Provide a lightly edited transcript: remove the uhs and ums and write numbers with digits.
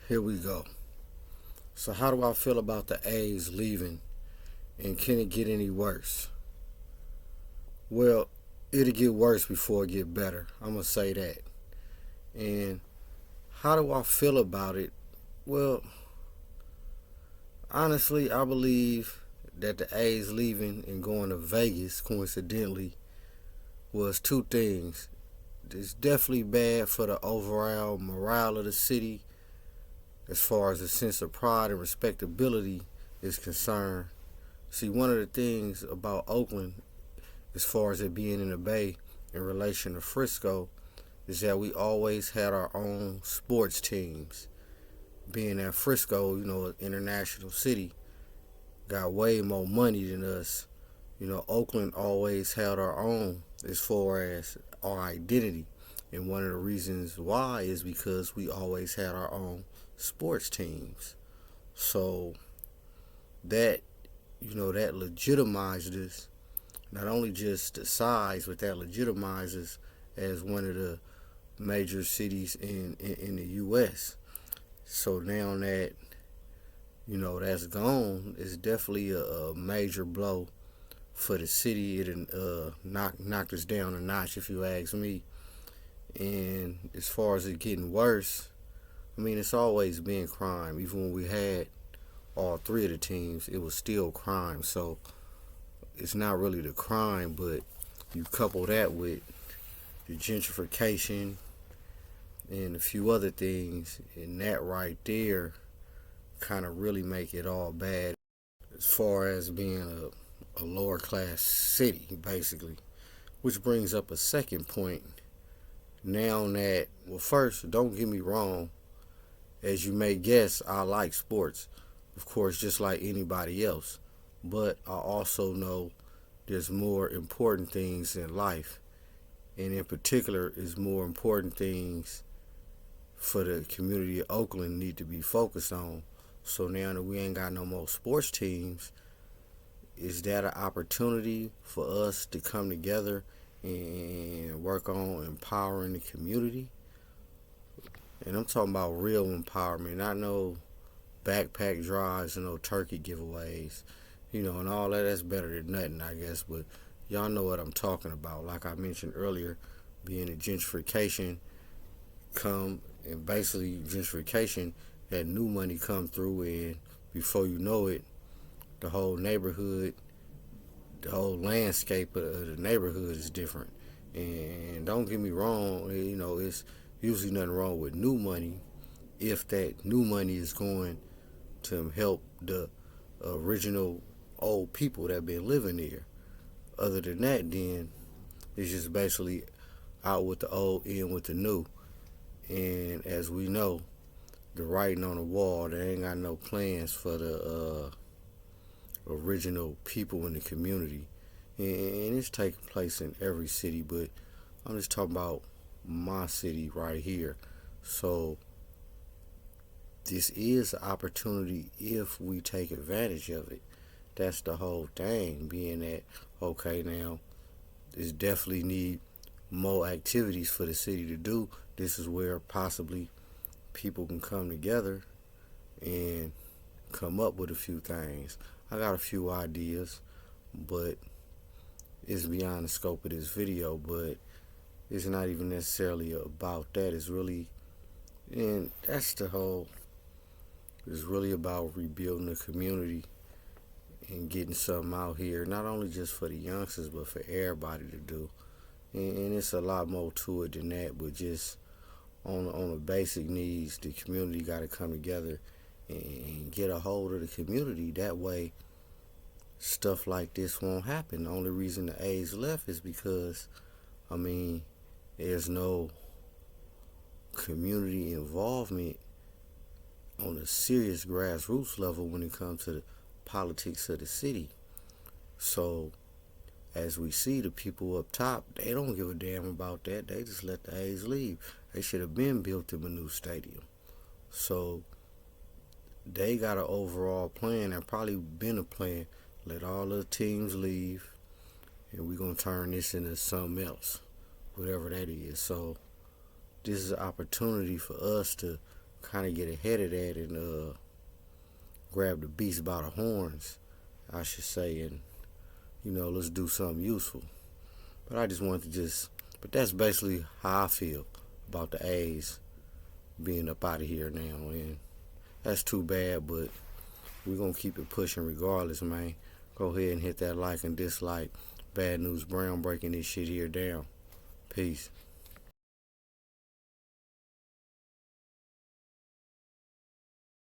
Here we go. So how do I feel about the A's leaving, and can it get any worse? Well, it'll get worse before it get better. I'm going to say that. And how do I feel about it? Well, honestly, I believe that the A's leaving and going to Vegas, coincidentally, was two things. It's definitely bad for the overall morale of the city as far as a sense of pride and respectability is concerned. See, one of the things about Oakland, as far as it being in the Bay in relation to Frisco, is that we always had our own sports teams. Being that Frisco, an international city, got way more money than us. Oakland always had our own as far as our identity. And one of the reasons why is because we always had our own sports teams. So that, that legitimized us, not only just the size, but that legitimizes as one of the major cities in the U.S. So now that, that's gone, it's definitely a major blow for the city. It knocked us down a notch, if you ask me. And as far as it getting worse, it's always been crime. Even when we had all three of the teams, it was still crime. So it's not really the crime, but you couple that with the gentrification and a few other things, and that right there kind of really make it all bad as far as being a lower class city, basically. Which brings up a second point. Now that, well, first, don't get me wrong, as you may guess, I like sports, of course, just like anybody else. But I also know there's more important things in life, and in particular, is more important things for the community of Oakland need to be focused on. So now that we ain't got no more sports teams, is that an opportunity for us to come together and work on empowering the community? And I'm talking about real empowerment, not no backpack drives and no turkey giveaways, and all that. That's better than nothing, I guess. But y'all know what I'm talking about. Like I mentioned earlier, being a gentrification come, and basically gentrification had new money come through, and before you know it, the whole neighborhood, the whole landscape of the neighborhood is different. And don't get me wrong, it's usually nothing wrong with new money if that new money is going to help the original old people that been living there. Other than that, then it's just basically out with the old, in with the new. And as we know, the writing on the wall, they ain't got no plans for the original people in the community. And it's taking place in every city, but I'm just talking about my city right here. So this is an opportunity if we take advantage of it. That's the whole thing, being that, okay, now, this definitely need more activities for the city to do. This is where possibly people can come together and come up with a few things. I got a few ideas, but it's beyond the scope of this video. But it's not even necessarily about that. It's really, and that's the whole, it's really about rebuilding the community and getting something out here, not only just for the youngsters, but for everybody to do. And it's a lot more to it than that, but just on the basic needs, the community got to come together and get a hold of the community. That way, stuff like this won't happen. The only reason the A's left is because, there's no community involvement on a serious grassroots level when it comes to the politics of the city. So, as we see, the people up top, they don't give a damn about that. They just let the A's leave. They should have been built them a new stadium. So they got an overall plan, and probably been a plan. Let all the teams leave, and we're going to turn this into something else, whatever that is. So this is an opportunity for us to kind of get ahead of that and grab the beast by the horns, I should say, and let's do something useful. But I just wanted to but that's basically how I feel about the A's being up out of here now, and that's too bad, but we're going to keep it pushing regardless, man. Go ahead and hit that like and dislike. Bad News Brown breaking this shit here down. Peace.